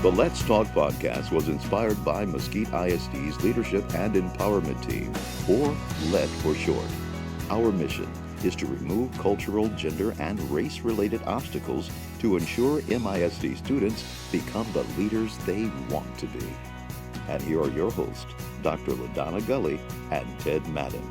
The Let's Talk podcast was inspired by Mesquite ISD's Leadership and Empowerment Team, or LED for short. Our mission is to remove cultural, gender, and race-related obstacles to ensure MISD students become the leaders they want to be. And here are your hosts, Dr. LaDonna Gully and Ted Madden.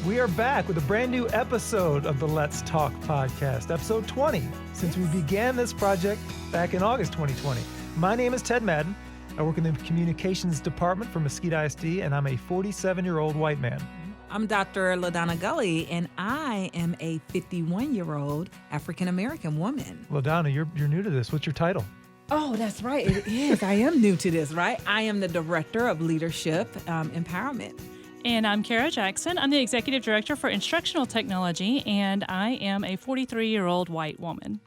We are back with a brand new episode of the Let's Talk podcast, episode 20, since we began this project back in August 2020. My name is Ted Madden. I work in the communications department for Mesquite ISD, and I'm a 47-year-old white man. I'm Dr. LaDonna Gully, and I am a 51-year-old African-American woman. LaDonna, you're new to this. What's your title? Oh, that's right. It is. I am new to this, right? I am the Director of Leadership Empowerment. And I'm Kara Jackson. I'm the Executive Director for Instructional Technology, and I am a 43-year-old white woman.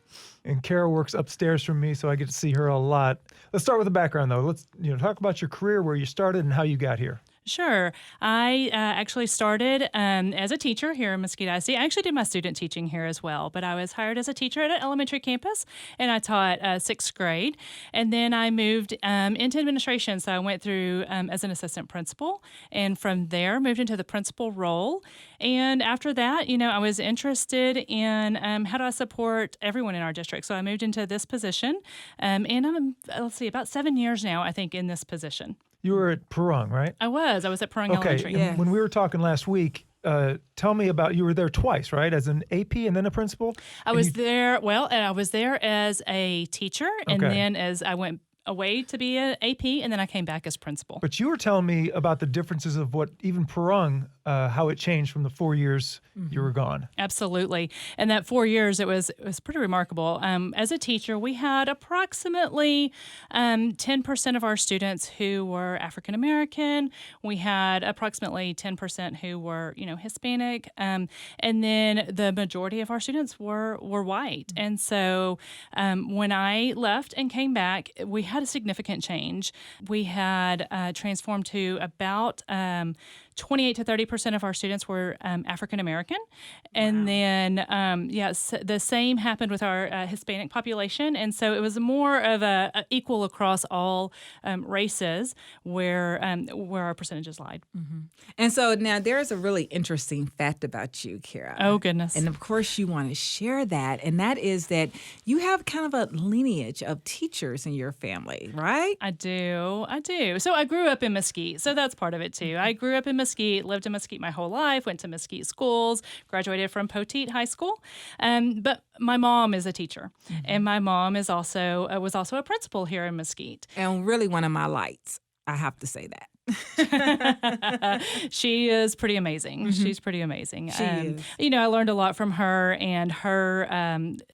And Kara works upstairs from me, so I get to see her a lot. Let's start with the background, though. Let's talk about your career, where you started, and how you got here. Sure. I actually started as a teacher here in Mesquite ISD. I actually did my student teaching here as well, but I was hired as a teacher at an elementary campus, and I taught sixth grade. And then I moved into administration, so I went through as an assistant principal, and from there moved into the principal role. And after that, I was interested in how do I support everyone in our district. So I moved into this position, and I'm, about 7 years now, I think, in this position. You were at Perrung, right? I was at Perrung Elementary. Okay, and when we were talking last week, tell me about, you were there twice, right? As an AP and then a principal? I was there as a teacher, and then as I went away to be an AP, and then I came back as principal. But you were telling me about the differences of what even Perrung, how it changed from the 4 years you were gone. Absolutely. And that 4 years, it was pretty remarkable. As a teacher, we had approximately 10% of our students who were African American. We had approximately 10% who were, Hispanic. And then the majority of our students were white. And so when I left and came back, we had a significant change. We had transformed to about 28 to 30% of our students were African American. And then, the same happened with our Hispanic population. And so it was more of a equal across all races where our percentages lied. Mm-hmm. And so now there's a really interesting fact about you, Kara. Oh, goodness. And of course you want to share that. And that is that you have kind of a lineage of teachers in your family, right? I do. So I grew up in Mesquite. So that's part of it too. I grew up in Mesquite, lived in Mesquite my whole life, went to Mesquite schools, graduated from Poteet High School. But my mom is a teacher, and my mom is was also a principal here in Mesquite. And really one of my lights, I have to say that. She is pretty amazing. Mm-hmm. She's pretty amazing. She is. I learned a lot from her and her,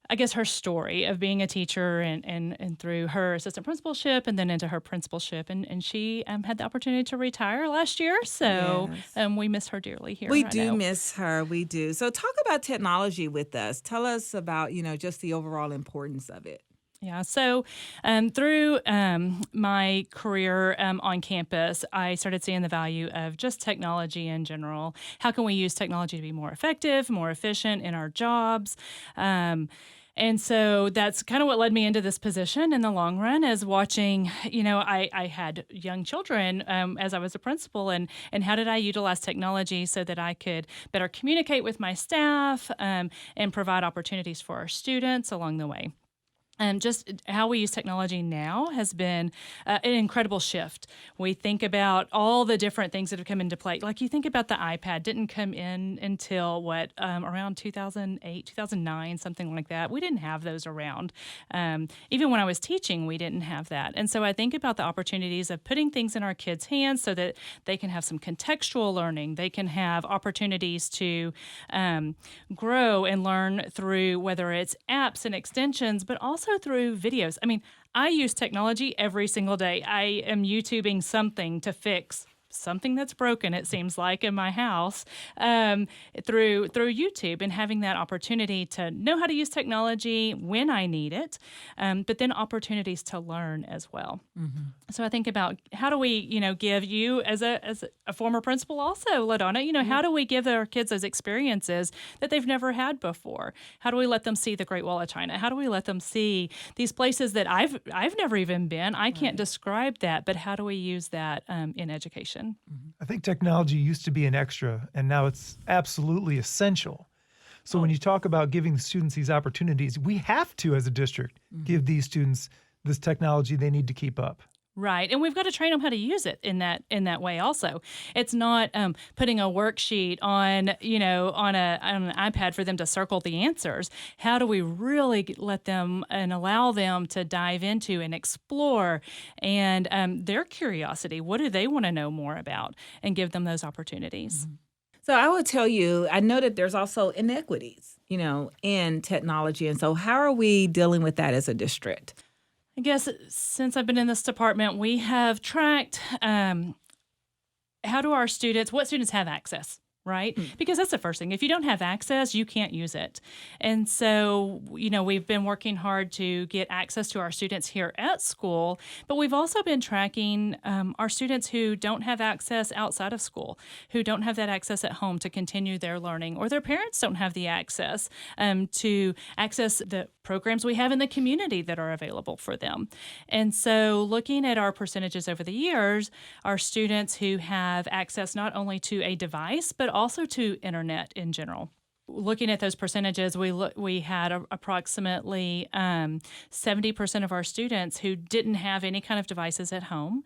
her story of being a teacher and through her assistant principalship and then into her principalship. And she had the opportunity to retire last year. So we miss her dearly here. We do miss her. We do. So talk about technology with us. Tell us about, just the overall importance of it. Yeah, so through my career on campus, I started seeing the value of just technology in general. How can we use technology to be more effective, more efficient in our jobs? And so that's kind of what led me into this position in the long run, is watching, I had young children as I was a principal, and how did I utilize technology so that I could better communicate with my staff and provide opportunities for our students along the way. Just how we use technology now has been an incredible shift. We think about all the different things that have come into play. Like you think about the iPad didn't come in until around 2008, 2009, something like that. We didn't have those around. Even when I was teaching, we didn't have that. And so I think about the opportunities of putting things in our kids' hands so that they can have some contextual learning. They can have opportunities to grow and learn through whether it's apps and extensions, but also through videos. I mean, I use technology every single day. I am YouTubing something to fix something that's broken, it seems like, in my house, through YouTube, and having that opportunity to know how to use technology when I need it, but then opportunities to learn as well. So I think about how do we, give you as a former principal also, LaDonna, how do we give our kids those experiences that they've never had before? How do we let them see the Great Wall of China? How do we let them see these places that I've never even been? I can't describe that, but how do we use that in education? I think technology used to be an extra, and now it's absolutely essential. So when you talk about giving the students these opportunities, we have to, as a district, give these students this technology they need to keep up. Right, and we've got to train them how to use it in that way. Also, it's not putting a worksheet on on an iPad for them to circle the answers. How do we really let them and allow them to dive into and explore and their curiosity? What do they want to know more about, and give them those opportunities? So I will tell you, I know that there's also inequities, in technology. And so how are we dealing with that as a district? I guess since I've been in this department, we have tracked what students have access, right? Because that's the first thing. If you don't have access, you can't use it. And so, we've been working hard to get access to our students here at school, but we've also been tracking our students who don't have access outside of school, who don't have that access at home to continue their learning, or their parents don't have the access to access the programs we have in the community that are available for them. And so looking at our percentages over the years, our students who have access not only to a device, but also to internet in general. Looking at those percentages, we had approximately 70% of our students who didn't have any kind of devices at home,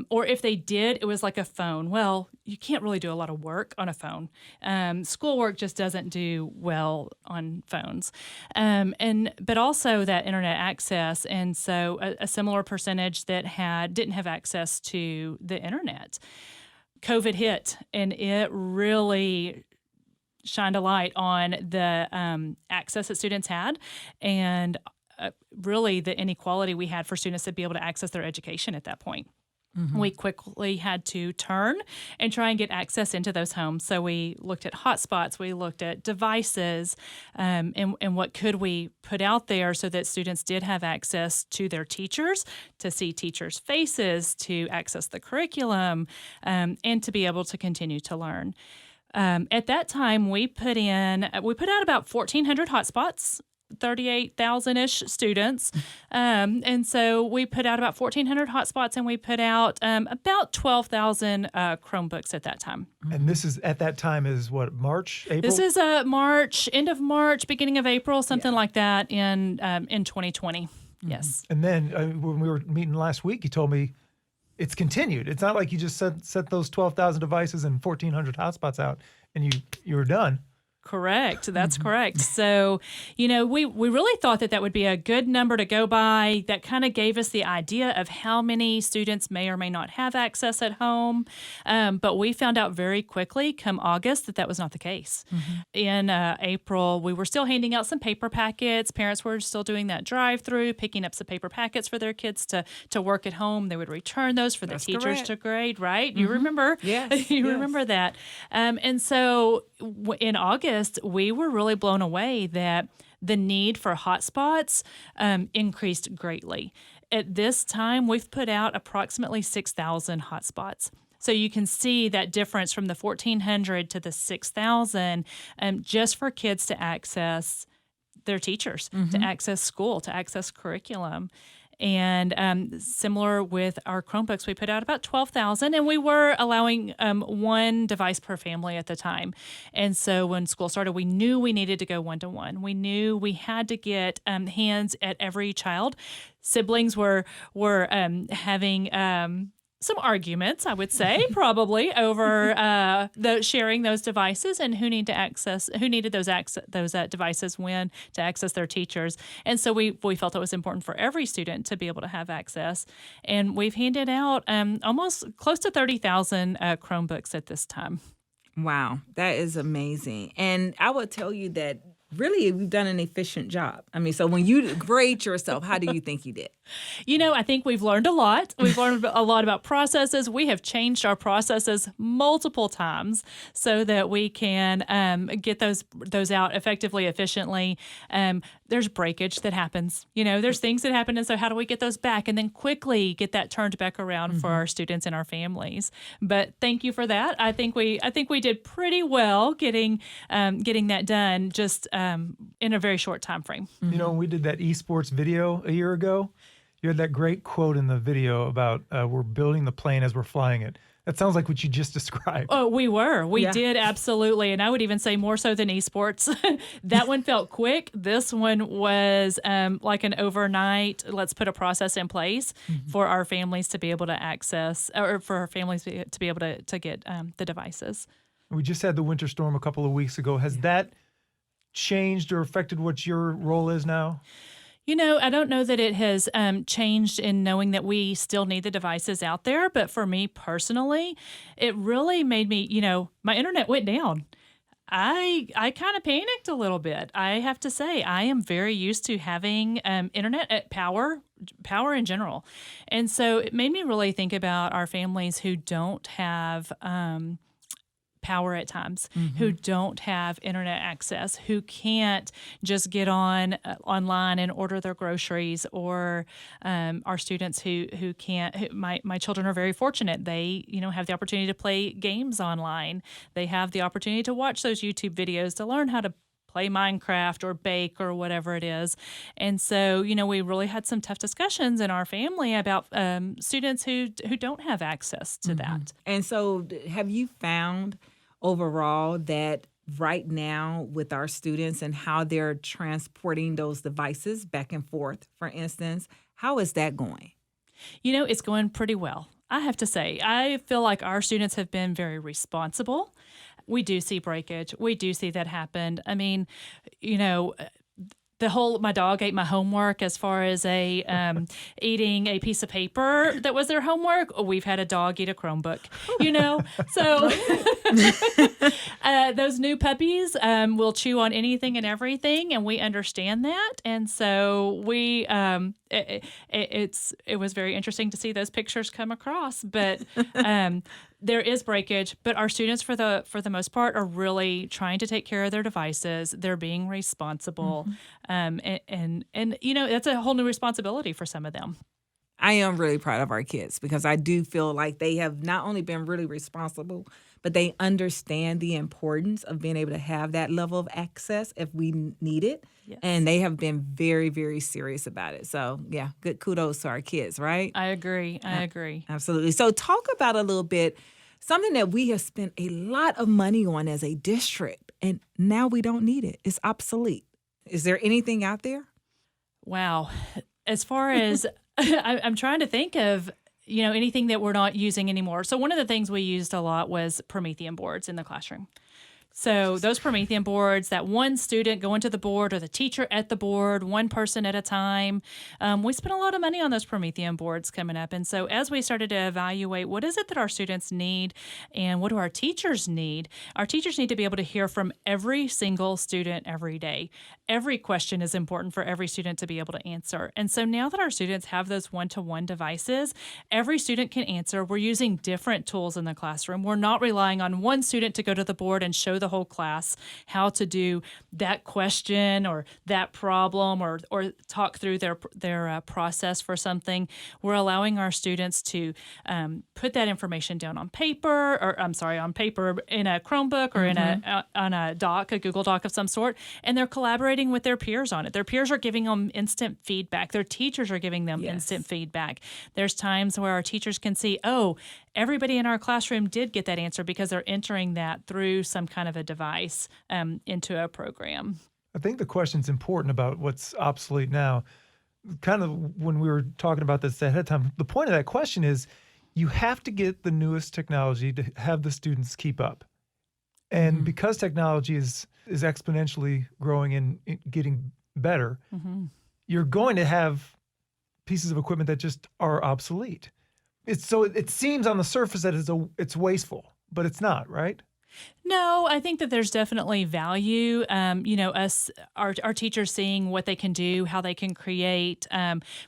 or if they did, it was like a phone. Well, you can't really do a lot of work on a phone. Schoolwork just doesn't do well on phones, but also that internet access, and so a similar percentage that didn't have access to the internet. COVID hit, and it really shined a light on the access that students had, and really the inequality we had for students to be able to access their education at that point. We quickly had to turn and try and get access into those homes. So we looked at hotspots, we looked at devices, and what could we put out there so that students did have access to their teachers, to see teachers' faces, to access the curriculum, and to be able to continue to learn. At that time, we put out about 1,400 hotspots, 38,000-ish students. And so we put out about 1,400 hotspots, and we put out about 12,000 Chromebooks at that time. And this is, at that time, is what, March, April? This is March, end of March, beginning of April, something like that in 2020. Yes. And then when we were meeting last week, you told me it's continued. It's not like you just set those 12,000 devices and 1,400 hotspots out and you were done. Correct. That's correct. So, we really thought that would be a good number to go by. That kind of gave us the idea of how many students may or may not have access at home. But we found out very quickly, come August, that was not the case. In April, we were still handing out some paper packets. Parents were still doing that drive-through, picking up some paper packets for their kids to work at home. They would return those for the teachers to grade, right? You remember? Yes. You remember that. And so in August, we were really blown away that the need for hotspots increased greatly. At this time, we've put out approximately 6,000 hotspots. So you can see that difference from the 1,400 to the 6,000 just for kids to access their teachers, to access school, to access curriculum. And similar with our Chromebooks, we put out about 12,000, and we were allowing one device per family at the time. And so when school started, we knew we needed to go one-to-one. We knew we had to get hands at every child. Siblings were having some arguments, I would say, probably over sharing those devices and who needed those devices when to access their teachers. And so we felt it was important for every student to be able to have access. And we've handed out almost close to 30,000 Chromebooks at this time. Wow, that is amazing. And I would tell you that really we've done an efficient job. I mean, so when you grade yourself, how do you think you did? I think we've learned a lot. We've learned a lot about processes. We have changed our processes multiple times so that we can get those out effectively, efficiently. There's breakage that happens. There's things that happen, and so how do we get those back and then quickly get that turned back around for our students and our families? But thank you for that. I think we did pretty well getting that done just in a very short time frame. When we did that esports video a year ago, you had that great quote in the video about we're building the plane as we're flying it. That sounds like what you just described. Oh, we were. We Yeah. did, absolutely. And I would even say more so than esports. That one felt quick. This one was like an overnight, let's put a process in place for our families to be able to access, or for our families to be able to get the devices. We just had the winter storm a couple of weeks ago. Has that changed or affected what your role is now? I don't know that it has changed in knowing that we still need the devices out there. But for me personally, it really made me, my internet went down. I kind of panicked a little bit. I have to say, I am very used to having internet at power in general. And so it made me really think about our families who don't have power at times, who don't have internet access, who can't just get online and order their groceries, or our students who can't. My children are very fortunate. They have the opportunity to play games online. They have the opportunity to watch those YouTube videos to learn how to play Minecraft or bake or whatever it is. And so, we really had some tough discussions in our family about students who don't have access to that. And so have you found overall that right now with our students and how they're transporting those devices back and forth, for instance, how is that going? It's going pretty well. I have to say, I feel like our students have been very responsible. We do see breakage. We do see that happen. I mean, my dog ate my homework as far as eating a piece of paper that was their homework. We've had a dog eat a Chromebook, So those new puppies will chew on anything and everything, and we understand that. And so it was very interesting to see those pictures come across. But there is breakage, but our students, for the most part, are really trying to take care of their devices. They're being responsible, and that's a whole new responsibility for some of them. I am really proud of our kids because I do feel like they have not only been really responsible, but they understand the importance of being able to have that level of access if we need it. Yes. And they have been very, very serious about it. So, yeah, good kudos to our kids, right? I agree. Absolutely. So talk about a little bit, something that we have spent a lot of money on as a district, and now we don't need it. It's obsolete. Is there anything out there? Wow. As far as I'm trying to think of, anything that we're not using anymore. So one of the things we used a lot was Promethean boards in the classroom. So those Promethean boards, that one student going to the board or the teacher at the board, one person at a time, we spent a lot of money on those Promethean boards coming up. And so as we started to evaluate what is it that our students need and what do our teachers need to be able to hear from every single student every day. Every question is important for every student to be able to answer. And so now that our students have those one-to-one devices, every student can answer. We're using different tools in the classroom. We're not relying on one student to go to the board and show the whole class how to do that question or that problem or talk through their process for something. We're allowing our students to put that information down on paper in a Chromebook or on a doc, a Google Doc of some sort, and they're collaborating with their peers on it. Their peers are giving them instant feedback. Their teachers are giving them instant feedback. There's times where our teachers can see, everybody in our classroom did get that answer because they're entering that through some kind of a device into a program. I think the question's important about what's obsolete now. Kind of when we were talking about this ahead of time, the point of that question is you have to get the newest technology to have the students keep up. And because technology is exponentially growing and getting better, you're going to have pieces of equipment that just are obsolete. It seems on the surface that it's wasteful, but it's not, right? No, I think that there's definitely value. Our teachers seeing what they can do, how they can create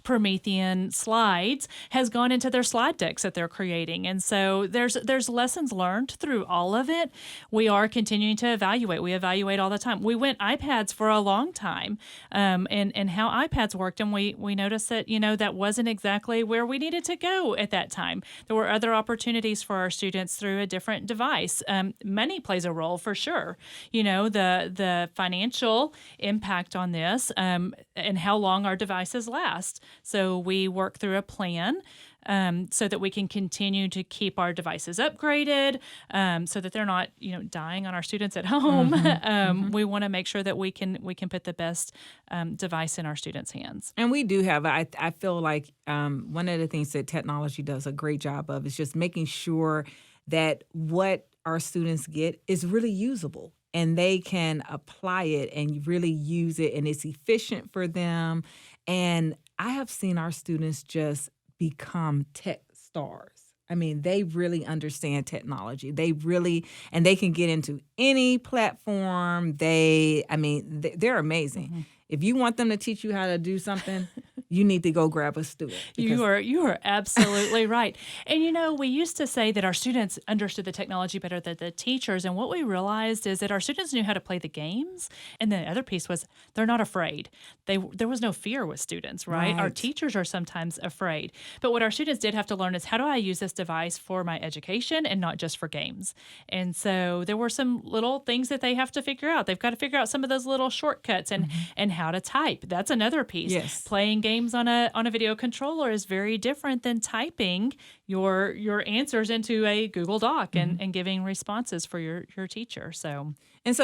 Promethean slides has gone into their slide decks that they're creating, and so there's lessons learned through all of it. We are continuing to evaluate. We evaluate all the time. We went iPads for a long time, and how iPads worked, and we noticed that that wasn't exactly where we needed to go at that time. There were other opportunities for our students through a different device. Money plays a role for sure. The financial impact on this and how long our devices last. So we work through a plan so that we can continue to keep our devices upgraded, so that they're not dying on our students at home. We want to make sure that we can put the best device in our students' hands. And we do have, I feel like one of the things that technology does a great job of is just making sure that what our students get is really usable and they can apply it and really use it, and it's efficient for them. And I have seen our students just become tech stars. I mean, they really understand technology. They can get into any platform. They're amazing. If you want them to teach you how to do something, you need to go grab a student. You are absolutely right. And we used to say that our students understood the technology better than the teachers. And what we realized is that our students knew how to play the games. And the other piece was they're not afraid. There was no fear with students, right? Our teachers are sometimes afraid. But what our students did have to learn is, how do I use this device for my education and not just for games? And so there were some little things that they have to figure out. They've got to figure out some of those little shortcuts and how to type. That's another piece. Yes. Playing games on a video controller is very different than typing your answers into a Google Doc and giving responses for your teacher. So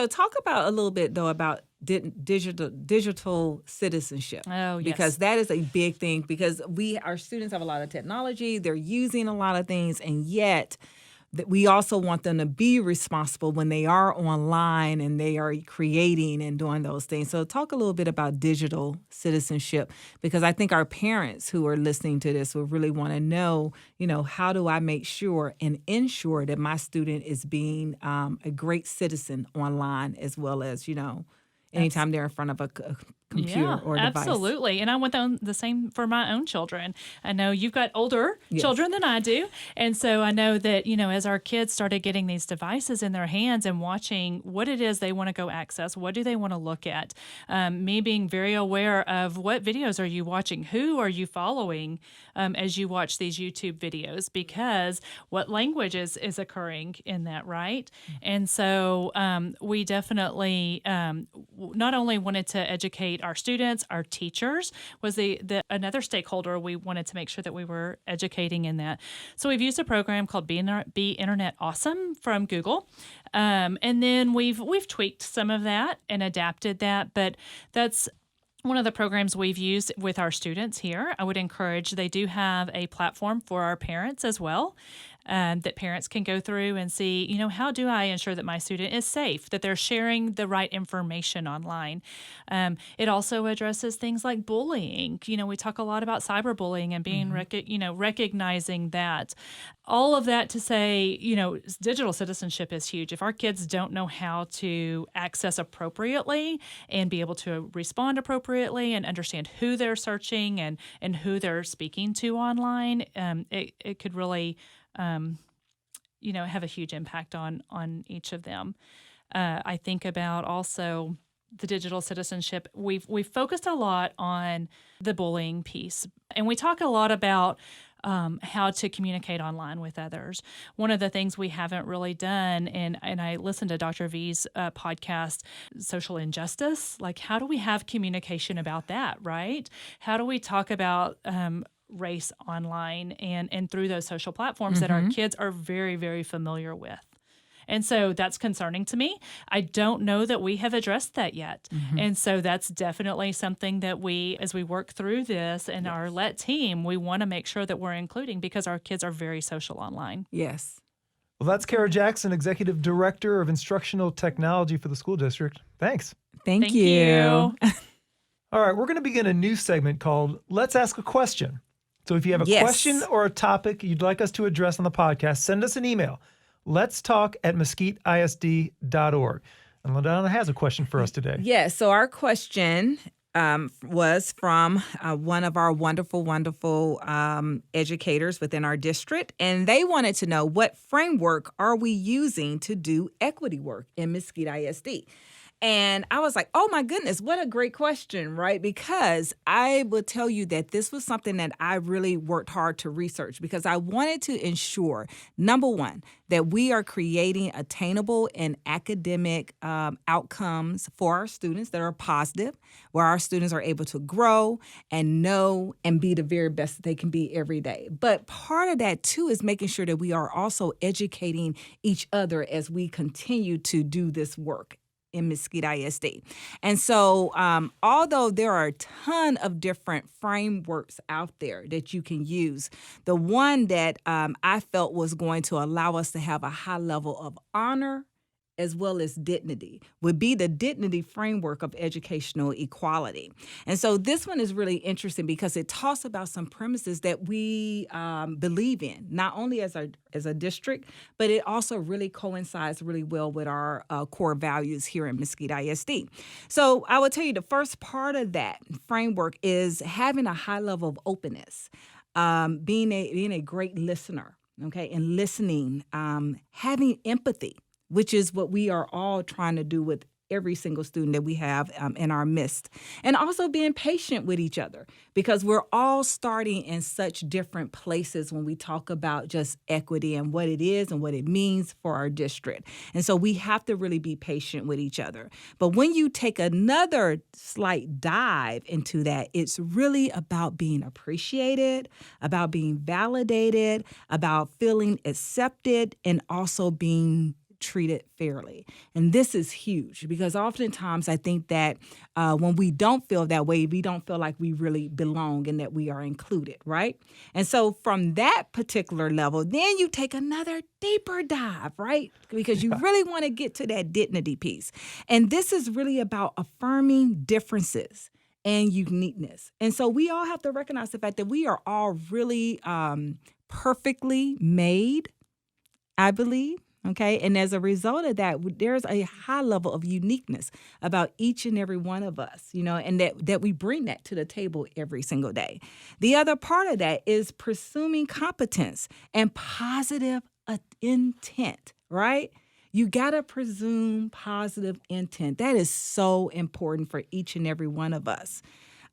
talk about a little bit though about digital citizenship. Oh, yes. Because that is a big thing, because our students have a lot of technology, they're using a lot of things, and yet that we also want them to be responsible when they are online and they are creating and doing those things. So talk a little bit about digital citizenship, because I think our parents who are listening to this will really want to know, how do I make sure and ensure that my student is being a great citizen online, as well as, anytime they're in front of a computer or device. Absolutely. And I want the same for my own children. I know you've got older children than I do. And so I know that, as our kids started getting these devices in their hands and watching what it is they want to go access, what do they want to look at, me being very aware of what videos are you watching, who are you following as you watch these YouTube videos, because what language is occurring in that, right? And so we definitely not only wanted to educate our students, our teachers was another stakeholder we wanted to make sure that we were educating in that. So we've used a program called Be Internet Awesome from Google. And then we've tweaked some of that and adapted that, but that's one of the programs we've used with our students here. I would encourage, they do have a platform for our parents as well. That parents can go through and see, how do I ensure that my student is safe, that they're sharing the right information online. It also addresses things like bullying. We talk a lot about cyberbullying and being, recognizing that. All of that to say, digital citizenship is huge. If our kids don't know how to access appropriately and be able to respond appropriately and understand who they're searching and who they're speaking to online, it could really have a huge impact on each of them. I think about also the digital citizenship. We've focused a lot on the bullying piece, and we talk a lot about how to communicate online with others. One of the things we haven't really done, and I listened to Dr. V's podcast, Social Injustice, like how do we have communication about that, right? How do we talk about race online and through those social platforms that our kids are very, very familiar with? And so that's concerning to me. I don't know that we have addressed that yet. And so that's definitely something that we, as we work through this and our LET team, we want to make sure that we're including, because our kids are very social online. Yes. Well, that's Kara Jackson, Executive Director of Instructional Technology for the school district. Thanks. Thank you. All right, we're going to begin a new segment called Let's Ask a Question. So if you have a question or a topic you'd like us to address on the podcast, send us an email. Let's talk at mesquiteisd.org. And LaDonna has a question for us today. Yes. So our question was from one of our wonderful educators within our district. And they wanted to know, what framework are we using to do equity work in Mesquite ISD? And I was like, oh my goodness, what a great question, right? Because I will tell you that this was something that I really worked hard to research, because I wanted to ensure, number one, that we are creating attainable and academic outcomes for our students that are positive, where our students are able to grow and know and be the very best that they can be every day. But part of that, too, is making sure that we are also educating each other as we continue to do this work in Mesquite ISD. And so although there are a ton of different frameworks out there that you can use, the one that I felt was going to allow us to have a high level of honor as well as dignity would be the dignity framework of educational equality. And so this one is really interesting because it talks about some premises that we believe in, not only as a district, but it also really coincides really well with our core values here in Mesquite ISD. So I would tell you the first part of that framework is having a high level of openness, being a great listener, okay, and listening, having empathy, which is what we are all trying to do with every single student that we have in our midst. And also being patient with each other, because we're all starting in such different places when we talk about just equity and what it is and what it means for our district. And so we have to really be patient with each other. But when you take another slight dive into that, it's really about being appreciated, about being validated, about feeling accepted, and also being treated fairly. And this is huge, because oftentimes I think that when we don't feel that way, we don't feel like we really belong and that we are included, right? And so from that particular level, then you take another deeper dive, right? Because you really want to get to that dignity piece. And this is really about affirming differences and uniqueness. And so we all have to recognize the fact that we are all really perfectly made, I believe. Okay. And as a result of that, there's a high level of uniqueness about each and every one of us, and that we bring that to the table every single day. The other part of that is pursuing competence and positive intent, right? You got to presume positive intent. That is so important for each and every one of us.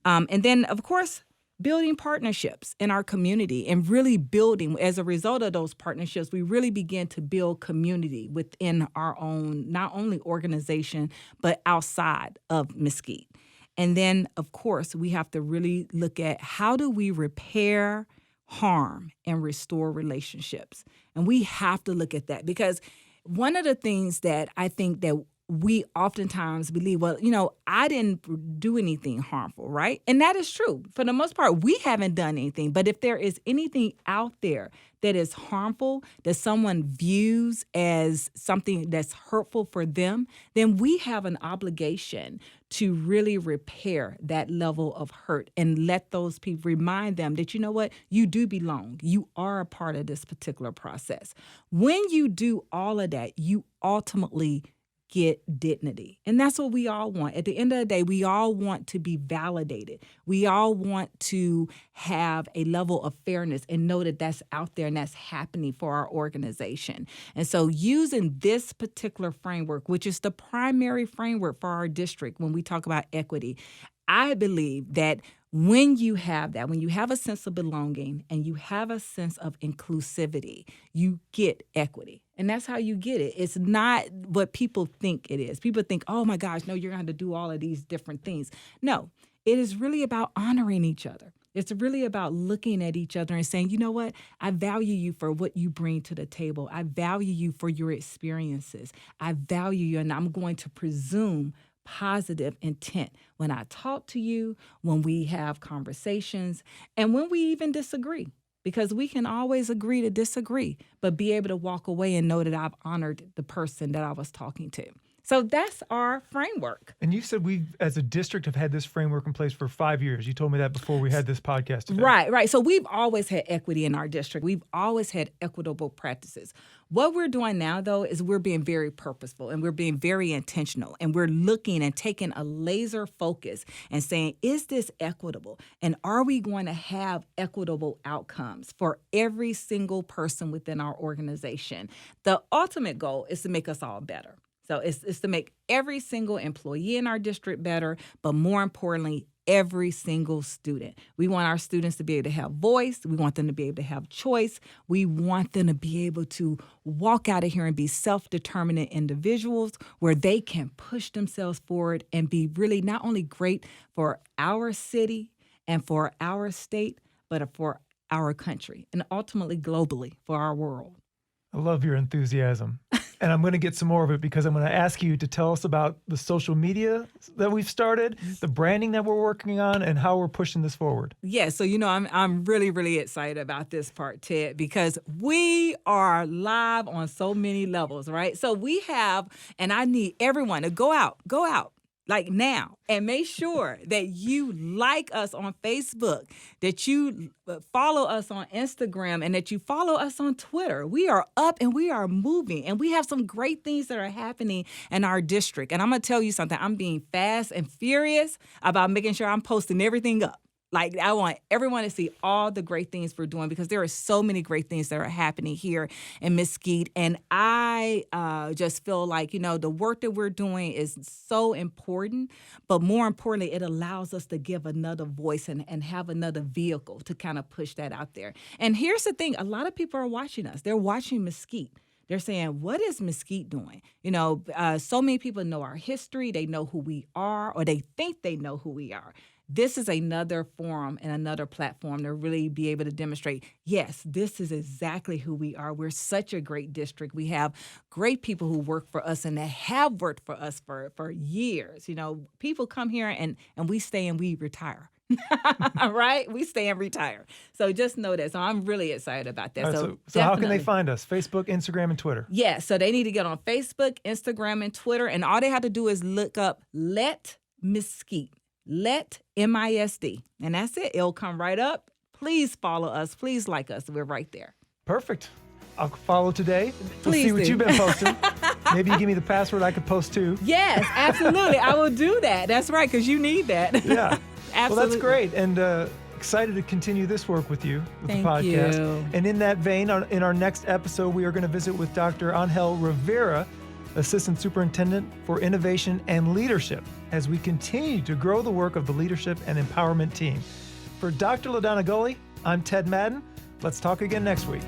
And then, of course, building partnerships in our community and really building, as a result of those partnerships, we really begin to build community within our own, not only organization, but outside of Mesquite. And then, of course, we have to really look at how do we repair harm and restore relationships. And we have to look at that, because one of the things that I think that we oftentimes believe, I didn't do anything harmful, right? And that is true. For the most part, we haven't done anything. But if there is anything out there that is harmful, that someone views as something that's hurtful for them, then we have an obligation to really repair that level of hurt and let those people, remind them that, you do belong. You are a part of this particular process. When you do all of that, you ultimately get dignity. And that's what we all want. At the end of the day, we all want to be validated. We all want to have a level of fairness and know that that's out there and that's happening for our organization. And so using this particular framework, which is the primary framework for our district when we talk about equity, I believe that when you have that, when you have a sense of belonging and you have a sense of inclusivity, you get equity. And that's how you get it. It's not what people think it is. People think, oh my gosh, no, you're going to have to do all of these different things. No, it is really about honoring each other. It's really about looking at each other and saying, you know what? I value you for what you bring to the table. I value you for your experiences. I value you, and I'm going to presume positive intent when I talk to you, when we have conversations, and when we even disagree. Because we can always agree to disagree, but be able to walk away and know that I've honored the person that I was talking to. So that's our framework. And you said we, as a district, have had this framework in place for 5 years. You told me that before we had this podcast today. Right. So we've always had equity in our district. We've always had equitable practices. What we're doing now, though, is we're being very purposeful and we're being very intentional. And we're looking and taking a laser focus and saying, is this equitable? And are we going to have equitable outcomes for every single person within our organization? The ultimate goal is to make us all better. So it's to make every single employee in our district better, but more importantly, every single student. We want our students to be able to have voice. We want them to be able to have choice. We want them to be able to walk out of here and be self-determinant individuals where they can push themselves forward and be really not only great for our city and for our state, but for our country and ultimately globally for our world. I love your enthusiasm. And I'm going to get some more of it because I'm going to ask you to tell us about the social media that we've started, the branding that we're working on, and how we're pushing this forward. Yeah, so I'm really, really excited about this part, Ted, because we are live on so many levels, right? So we have, and I need everyone to go out. Like now, and make sure that you like us on Facebook, that you follow us on Instagram, and that you follow us on Twitter. We are up and we are moving, and we have some great things that are happening in our district. And I'm going to tell you something. I'm being fast and furious about making sure I'm posting everything up. Like, I want everyone to see all the great things we're doing because there are so many great things that are happening here in Mesquite. And I just feel like, the work that we're doing is so important. But more importantly, it allows us to give another voice and have another vehicle to kind of push that out there. And here's the thing. A lot of people are watching us. They're watching Mesquite. They're saying, what is Mesquite doing? So many people know our history. They know who we are, or they think they know who we are. This is another forum and another platform to really be able to demonstrate, yes, this is exactly who we are. We're such a great district. We have great people who work for us and that have worked for us for years. People come here and we stay and we retire. Right? We stay and retire. So just know that. So I'm really excited about that. Right, so how can they find us? Facebook, Instagram, and Twitter? Yeah, so they need to get on Facebook, Instagram, and Twitter. And all they have to do is look up Let Mesquite. Let MISD. And that's it. It'll come right up. Please follow us. Please like us. We're right there. Perfect. I'll follow today. Please see what you've been posting. Maybe you give me the password I could post too. Yes, absolutely. I will do that. That's right, because you need that. Yeah. Absolutely. Well, that's great. And excited to continue this work with you, with Thank the podcast. You. And in that vein, in our next episode, we are going to visit with Dr. Angel Rivera, Assistant Superintendent for Innovation and Leadership, as we continue to grow the work of the leadership and empowerment team. For Dr. LaDonna Gully, I'm Ted Madden. Let's talk again next week.